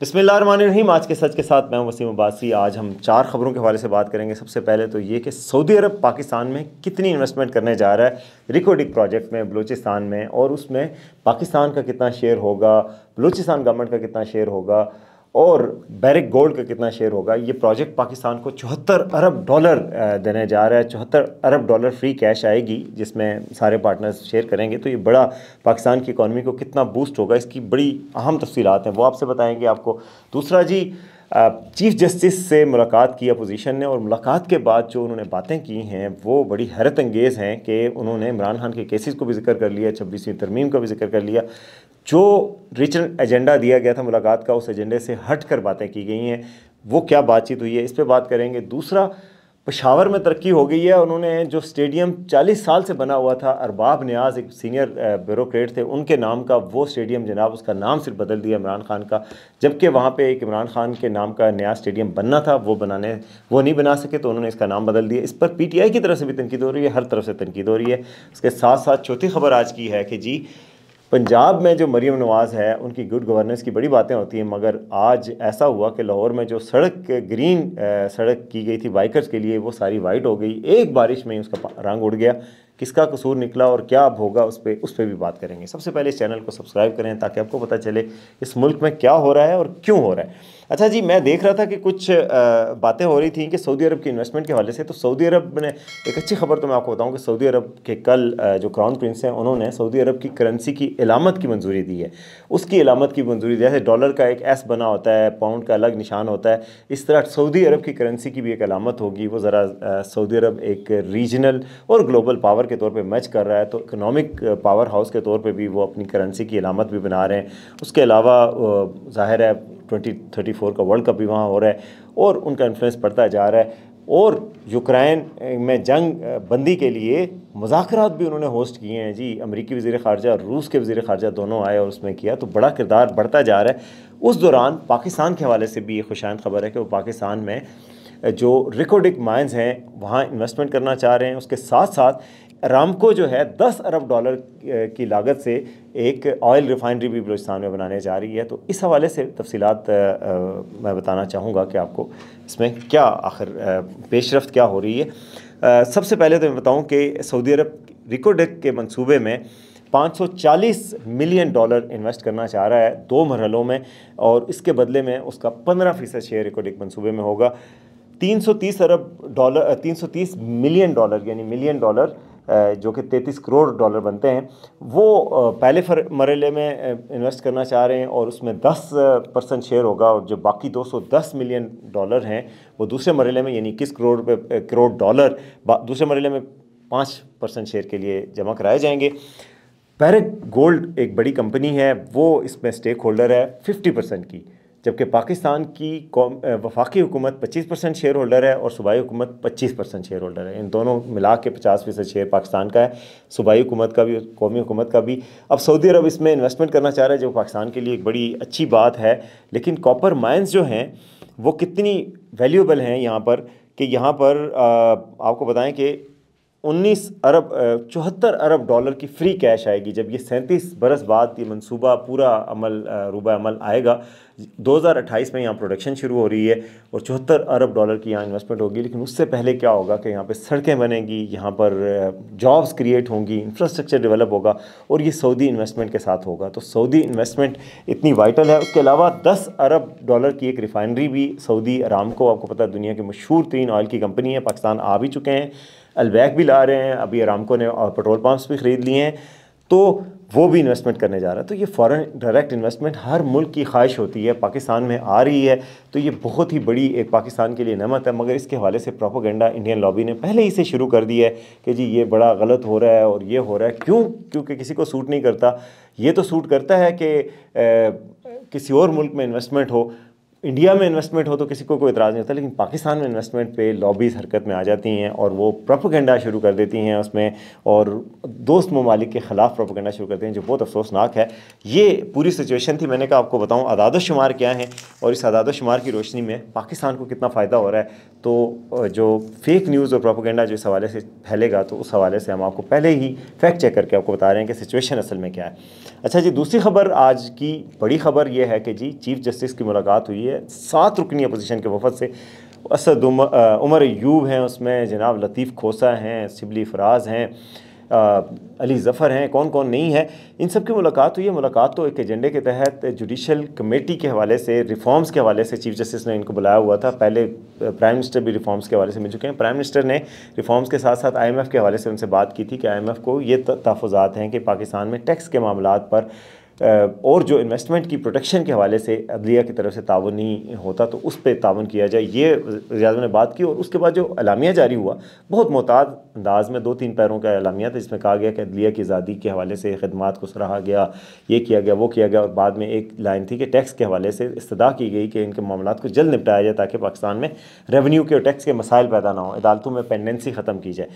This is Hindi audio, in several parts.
बिस्मिल्लाहिर्रहमानिर्रहीम। आज के सच के साथ मैं हूं वसीम अब्बासी। आज हम 4 खबरों के हवाले से बात करेंगे। सबसे पहले तो ये कि सऊदी अरब पाकिस्तान में कितनी इन्वेस्टमेंट करने जा रहा है रिकोडिक प्रोजेक्ट में बलूचिस्तान में, और उसमें पाकिस्तान का कितना शेयर होगा, बलूचिस्तान गवर्नमेंट का कितना शेयर होगा और बैरिक गोल्ड का कितना शेयर होगा। ये प्रोजेक्ट पाकिस्तान को 74 अरब डॉलर देने जा रहा है। 74 अरब डॉलर फ्री कैश आएगी जिसमें सारे पार्टनर्स शेयर करेंगे। तो ये बड़ा पाकिस्तान की इकॉनमी को कितना बूस्ट होगा, इसकी बड़ी अहम तफसीलात हैं, वो आपसे बताएंगे आपको। दूसरा जी, चीफ जस्टिस से मुलाकात की अपोजिशन ने, और मुलाकात के बाद जो उन्होंने बातें की हैं वो बड़ी हैरत अंगेज़ हैं कि उन्होंने इमरान खान के केसेस को भी जिक्र कर लिया, 26वीं तरमीम का भी जिक्र कर लिया। जो रिचन एजेंडा दिया गया था मुलाकात का, उस एजेंडे से हट कर बातें की गई हैं। वो क्या बातचीत हुई है, इस पर बात करेंगे। दूसरा, पेशावर में तरक्की हो गई है। उन्होंने जो स्टेडियम 40 साल से बना हुआ था, अरबाब नियाज एक सीनियर ब्यूरोक्रेट थे, उनके नाम का वो स्टेडियम जनाब, उसका नाम सिर्फ बदल दिया इमरान खान का, जबकि वहाँ पे एक इमरान खान के नाम का नया स्टेडियम बनना था, वो नहीं बना सके, तो उन्होंने इसका नाम बदल दिया। इस पर PTI की तरफ से भी तनकीद हो रही है, हर तरफ से तनकीद हो रही है। उसके साथ साथ चौथी खबर आज की है कि जी, पंजाब में जो मरीम नवाज़ है उनकी गुड गवर्नेंस की बड़ी बातें होती हैं, मगर आज ऐसा हुआ कि लाहौर में जो सड़क ग्रीन सड़क की गई थी बाइकर्स के लिए, वो सारी वाइट हो गई। एक बारिश में ही उसका रंग उड़ गया। किसका कसूर निकला और क्या अब होगा, उस पर भी बात करेंगे। सबसे पहले इस चैनल को सब्सक्राइब करें ताकि आपको पता चले इस मुल्क में क्या हो रहा है और क्यों हो रहा है। अच्छा जी, मैं देख रहा था कि कुछ बातें हो रही थी कि सऊदी अरब की इन्वेस्टमेंट के हवाले से। तो सऊदी अरब ने एक अच्छी खबर तो मैं आपको बताऊं कि सऊदी अरब के कल जो क्राउन प्रिंस हैं उन्होंने सऊदी अरब की करेंसी की इलामत की मंजूरी दी है। उसकी इलामत की मंजूरी, जैसे डॉलर का एक S बना होता है, पाउंड का अलग निशान होता है, इस तरह सऊदी अरब की करेंसी की भी एक इलामत होगी। वो ज़रा सऊदी अरब एक रीजनल और ग्लोबल पावर के तौर पर मैच कर रहा है, तो इकनॉमिक पावर हाउस के तौर पर भी वो अपनी करेंसी की इलामत भी बना रहे हैं। उसके अलावा ज़ाहिर है 2034 का वर्ल्ड कप भी वहाँ हो रहा है और उनका इन्फ्लुएंस बढ़ता जा रहा है। और यूक्रेन में जंग बंदी के लिए मुज़ाकरात भी उन्होंने होस्ट किए हैं जी। अमेरिकी वज़ीर ख़ारजा और रूस के वज़ीर ख़ारजा दोनों आए और उसमें किया, तो बड़ा किरदार बढ़ता जा रहा है। उस दौरान पाकिस्तान के हवाले से भी ये खुशाइंद खबर है कि वो पाकिस्तान में जो रिकोडिक माइंस हैं वहाँ इन्वेस्टमेंट करना चाह रहे हैं। उसके साथ साथ अरामको जो है 10 अरब डॉलर की लागत से एक ऑयल रिफाइनरी भी बलूचिस्तान में बनाने जा रही है। तो इस हवाले से तफसीलात मैं बताना चाहूँगा कि आपको इसमें क्या आखिर पेशरफ्त क्या हो रही है। सबसे पहले तो मैं बताऊँ कि सऊदी अरब रिकोडिक के मंसूबे में 540 मिलियन डॉलर इन्वेस्ट करना चाह रहा है 2 मरहलों में, और इसके बदले में उसका 15% शेयर रिकोडिक मंसूबे में होगा। 330 मिलियन डॉलर यानी मिलियन डॉलर जो कि 33 करोड़ डॉलर बनते हैं, वो पहले मरहले में इन्वेस्ट करना चाह रहे हैं और उसमें 10% शेयर होगा, और जो बाकी 210 मिलियन डॉलर हैं वो दूसरे मरहले में यानी 21 करोड़ डॉलर दूसरे मरहले में 5% शेयर के लिए जमा कराए जाएंगे। बैरिक गोल्ड एक बड़ी कंपनी है, वो इसमें स्टेक होल्डर है 50% की, जबकि पाकिस्तान की वफाकी हुकूमत 25% शेयर होल्डर है और सूबाई हुकूमत 25% शेयर होल्डर है। इन दोनों मिला के 50% शेयर पाकिस्तान का है, सूबाई हुकूमत का भी, कौमी हुकूमत का भी। अब सऊदी अरब इसमें इन्वेस्टमेंट करना चाह रहा है, जो पाकिस्तान के लिए एक बड़ी अच्छी बात है। लेकिन कॉपर माइंस जो हैं वो कितनी वैल्यूएबल हैं यहाँ पर, कि यहाँ पर आपको बताएं कि 74 अरब डॉलर की फ्री कैश आएगी जब ये 37 बरस बाद ये मंसूबा पूरा रूबा अमल आएगा। 2028 में यहाँ प्रोडक्शन शुरू हो रही है और 74 अरब डॉलर की यहाँ इन्वेस्टमेंट होगी। लेकिन उससे पहले क्या होगा कि यहाँ पे सड़कें बनेंगी, यहाँ पर जॉब्स क्रिएट होंगी, इंफ्रास्ट्रक्चर डेवलप होगा, और ये सऊदी इन्वेस्टमेंट के साथ होगा। तो सऊदी इन्वेस्टमेंट इतनी वाइटल है। उसके अलावा 10 अरब डॉलर की एक रिफाइनरी भी सऊदी अरामको, आपको पता है दुनिया की मशहूर तरीन ऑयल की कंपनी है, पाकिस्तान आ भी चुके हैं, अलबैक भी ला रहे हैं, अभी अरामको ने और पेट्रोल पंप्स भी ख़रीद लिए हैं, तो वो भी इन्वेस्टमेंट करने जा रहा है। तो ये फॉरेन डायरेक्ट इन्वेस्टमेंट हर मुल्क की ख्वाहिश होती है, पाकिस्तान में आ रही है, तो ये बहुत ही बड़ी एक पाकिस्तान के लिए नेमत है। मगर इसके हवाले से प्रोपोगेंडा इंडियन लॉबी ने पहले ही से शुरू कर दिया है कि जी ये बड़ा गलत हो रहा है और ये हो रहा है। क्यों? क्योंकि किसी को सूट नहीं करता। ये तो सूट करता है कि किसी और मुल्क में इन्वेस्टमेंट हो। इंडिया में इन्वेस्टमेंट हो तो किसी को कोई इतराज़ नहीं होता, लेकिन पाकिस्तान में इन्वेस्टमेंट पे लॉबीज़ हरकत में आ जाती हैं और वो प्रोपेगेंडा शुरू कर देती हैं उसमें, और दोस्त ममालिक के ख़िलाफ़ प्रोपेगेंडा शुरू करते हैं, जो बहुत अफसोसनाक है। ये पूरी सिचुएशन थी। मैंने कहा आपको बताऊँ अदाद-ओ-शुमार क्या हैं और इस अदाद-ओ-शुमार की रोशनी में पाकिस्तान को कितना फ़ायदा हो रहा है। तो जो फेक न्यूज़ और प्रोपेगेंडा जो इस हवाले से फैलेगा, तो उस हवाले से हम आपको पहले ही फैक्ट चेक करके आपको बता रहे हैं कि सिचुएशन असल में क्या है। अच्छा जी, दूसरी खबर, आज की बड़ी खबर यह है कि जी चीफ़ जस्टिस की मुलाकात हुई है 7 रुकनी अपोजिशन के वफद से। असद उमर अयूब हैं, उसमें जनाब लतीफ़ खोसा हैं, शिबली फराज हैं, अली ज़फ़र हैं, कौन कौन नहीं है, इन सब की मुलाकात हुई है। मुलाकात तो एक एजेंडे के तहत जुडिशल कमेटी के हवाले से, रिफॉर्म्स के हवाले से चीफ जस्टिस ने इनको बुलाया हुआ था। पहले प्राइम मिनिस्टर भी रिफॉर्म्स के हवाले से मिल चुके हैं। प्राइम मिनिस्टर ने रिफॉर्म्स के साथ साथ IMF के हवाले से उनसे बात की थी कि IMF को ये तहफ़्फ़ुज़ात हैं कि पाकिस्तान में टैक्स के मामलात पर और जो इन्वेस्टमेंट की प्रोटेक्शन के हवाले से अदलिया की तरफ से ताउन नहीं होता, तो उस पर ताउन किया जाए। ये वज़ीर-ए-आज़म ने बात की और उसके बाद जो एलामिया जारी हुआ, बहुत मोहतात अंदाज में 2-3 पैरों का एलामिया था, जिसमें कहा गया कि अदलिया की आज़ादी के हवाले से खिदमात को सराहा गया, ये किया गया, वो किया गया, और बाद में एक लाइन थी कि टैक्स के हवाले से इस्तदा की गई कि इनके मामलात को जल्द निपटाया जाए ताकि पाकिस्तान में रेवेन्यू के और टैक्स के मसाइल पैदा ना हो, अदालतों में पेंडेंसी ख़त्म की जाए।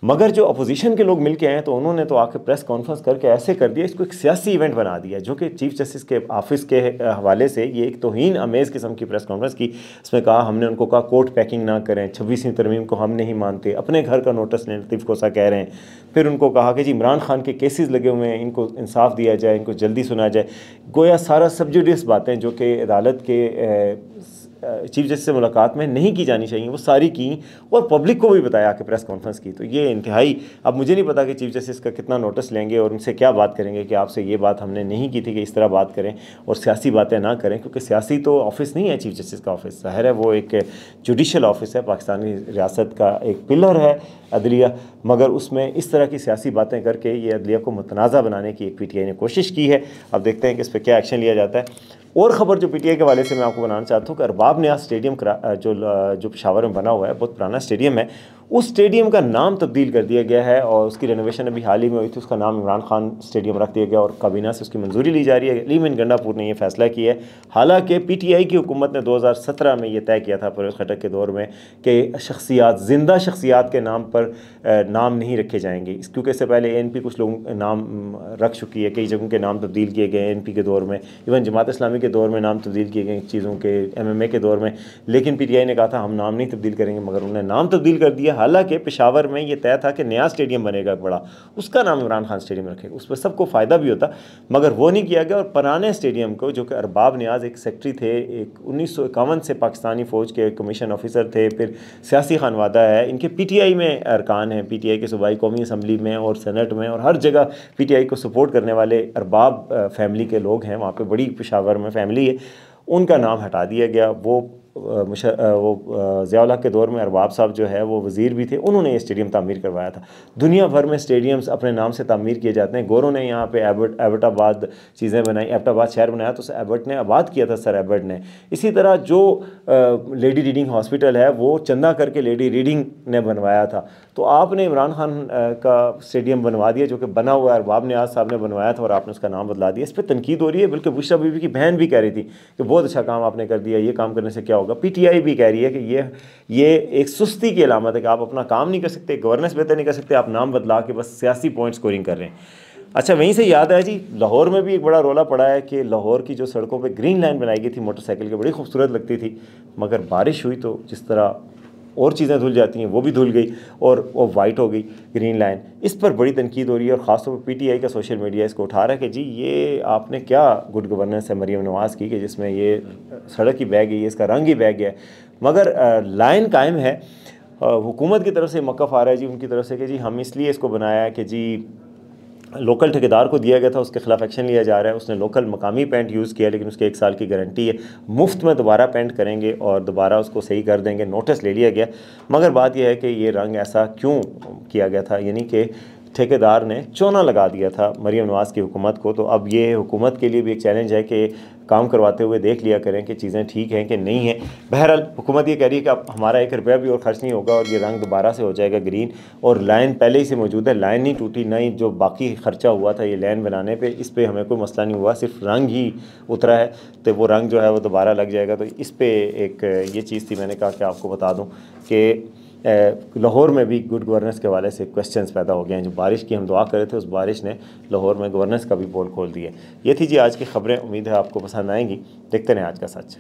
मगर जो अपोजिशन के लोग मिलके आए तो उन्होंने तो आके प्रेस कॉन्फ्रेंस करके ऐसे कर दिया, इसको एक सियासी इवेंट बना दिया, जो कि चीफ जस्टिस के ऑफिस के हवाले से ये एक तौहीन अमेज़ किस्म की प्रेस कॉन्फ्रेंस की। इसमें कहा, हमने उनको कहा कोर्ट पैकिंग ना करें, 26वीं तरमीम को हम नहीं मानते, अपने घर का नोटिस लें, लतीफ़ खोसा कह रहे हैं। फिर उनको कहा कि जी इमरान खान के केसेस लगे हुए हैं, इनको इंसाफ दिया जाए, इनको जल्दी सुना जाए। गोया सारा सबजुडिस बातें जो कि अदालत के चीफ जस्टिस से मुलाकात में नहीं की जानी चाहिए, वो सारी की और पब्लिक को भी बताया कि प्रेस कॉन्फ्रेंस की। तो ये इंतहाई, अब मुझे नहीं पता कि चीफ जस्टिस का कितना नोटिस लेंगे और उनसे क्या बात करेंगे कि आपसे ये बात हमने नहीं की थी कि इस तरह बात करें और सियासी बातें ना करें, क्योंकि सियासी तो ऑफिस नहीं है चीफ जस्टिस का ऑफिस, ज़ाहिर है वो एक जुडिशल ऑफिस है, पाकिस्तानी रियासत का एक पिलर है अदलिया। मगर उसमें इस तरह की सियासी बातें करके ये अदलिया को मुतनाज़ा बनाने की एक PTI ने कोशिश की है। अब देखते हैं कि इस पर क्या एक्शन लिया जाता है। और ख़बर जो PTI के हवाले से मैं आपको बनाना चाहता हूँ कि अरबाब नियाज़ स्टेडियम जो पेशावर में बना हुआ है, बहुत पुराना स्टेडियम है, उस स्टेडियम का नाम तब्दील कर दिया गया है और उसकी रेनोवेशन अभी हाल ही में हुई थी। उसका नाम इमरान खान स्टेडियम रख दिया गया और काबीना से उसकी मंजूरी ली जा रही है। अलीम गंडापुर ने यह फैसला किया है। हालांकि PTI की हुकूमत ने 2017 में यह तय किया था परवेज़ खट्टक के दौर में कि शख्सियात, जिंदा शख्सियात के नाम पर नाम नहीं रखे जाएंगे, क्योंकि इससे पहले ANP कुछ लोग नाम रख चुकी है, कई जगहों के नाम तब्दील किए गए ANP के दौर में, इवन जमात इस्लामी के दौर में नाम तब्दील किए गए चीज़ों के, MMA के दौर में। लेकिन PTI ने कहा था हम नाम नहीं तब्दील करेंगे, मगर उन्होंने नाम तब्दील कर दिया। हालांकि पेशावर में ये तय था कि नया स्टेडियम बनेगा बड़ा, उसका नाम इमरान खान स्टेडियम रखेगा, उस पर सबको फ़ायदा भी होता, मगर वो नहीं किया गया। और पुराने स्टेडियम को, जो कि अरबाब नियाज़ एक सेक्रेटरी थे, एक 1951 से पाकिस्तानी फ़ौज के कमीशन ऑफिसर थे, फिर सियासी खानवादा है, इनके PTI में अरकान हैं, PTI के सूबाई कौमी असम्बली में और सेनेट में और हर जगह PTI को सपोर्ट करने वाले अरबाब फैमिली के लोग हैं, वहाँ पर बड़ी पेशावर में फैमिली है। उनका नाम हटा दिया गया। वो ज़िया-उल-हक के दौर में अरबाब साहब जो है वो वज़ीर भी थे, उन्होंने ये स्टेडियम तामीर करवाया था। दुनिया भर में स्टेडियम्स अपने नाम से तामीर किए जाते हैं। गोरों ने यहाँ पे एबटाबाद चीज़ें बनाई, एबटाबाद शहर बनाया तो एबट ने आबाद किया था, सर एबट ने। इसी तरह जो लेडी रीडिंग हॉस्पिटल है वो चंदा करके लेडी रीडिंग ने बनवाया था। तो आपने इमरान खान का स्टेडियम बनवा दिया, जो कि बना हुआ है, अरबाब नियाज़ साहब ने बनवाया था और आपने उसका नाम बदला दिया। इस पर तनकीद हो रही है, बल्कि बुशरा बीबी की बहन भी कह रही थी कि बहुत अच्छा काम आपने कर दिया, ये काम करने से क्या होगा। PTI भी कह रही है कि ये एक सुस्ती की अलामत है कि आप अपना काम नहीं कर सकते, गवर्नेंस बेहतर नहीं कर सकते, आप नाम बदला के बस सियासी पॉइंट स्कोरिंग कर रहे हैं। अच्छा, वहीं से याद है जी, लाहौर में भी एक बड़ा रोला पड़ा है कि लाहौर की जो सड़कों पे ग्रीन लाइन बनाई गई थी मोटरसाइकिल की, बड़ी खूबसूरत लगती थी, मगर बारिश हुई तो जिस तरह और चीज़ें धुल जाती हैं वो भी धुल गई और वो वाइट हो गई ग्रीन लाइन। इस पर बड़ी तनकीद हो रही है और ख़ासतौर पर PTI का सोशल मीडिया इसको उठा रहा है कि जी ये आपने क्या गुड गवर्नेंस है मरीम नवाज़ की, कि जिसमें ये सड़क ही बह गई है, इसका रंग ही बह गया है। मगर लाइन कायम है। हुकूमत की तरफ से मौक़िफ़ आ रहा है जी, उनकी तरफ से, कि जी हम इसलिए इसको बनाया है कि जी लोकल ठेकेदार को दिया गया था, उसके खिलाफ एक्शन लिया जा रहा है। उसने लोकल मकामी पेंट यूज़ किया, लेकिन उसके 1 साल की गारंटी है, मुफ्त में दोबारा पेंट करेंगे और दोबारा उसको सही कर देंगे। नोटिस ले लिया गया, मगर बात यह है कि ये रंग ऐसा क्यों किया गया था, यानी कि ठेकेदार ने चौना लगा दिया था मरीम नवाज़ की हुकूमत को। तो अब ये हुकूमत के लिए भी एक चैलेंज है कि काम करवाते हुए देख लिया करें कि चीज़ें ठीक हैं कि नहीं हैं। बहरहाल हुकूमत ये कह रही है कि अब हमारा 1 रुपया भी और ख़र्च नहीं होगा और ये रंग दोबारा से हो जाएगा ग्रीन, और लाइन पहले ही से मौजूद है, लाइन नहीं टूटी, नहीं जो बाकी ख़र्चा हुआ था ये लाइन बनाने पे, इस पर हमें कोई मसला नहीं हुआ, सिर्फ रंग ही उतरा है। तो वो रंग जो है वो दोबारा लग जाएगा। तो इस पर एक ये चीज़ थी, मैंने कहा कि आपको बता दूँ कि लाहौर में भी गुड गवर्नेंस के हवाले से क्वेश्चंस पैदा हो गए हैं। जो बारिश की हम दुआ कर रहे थे, उस बारिश ने लाहौर में गवर्नेंस का भी पोल खोल दिया। ये थी जी आज की खबरें, उम्मीद है आपको पसंद आएंगी। देखते रहें आज का सच।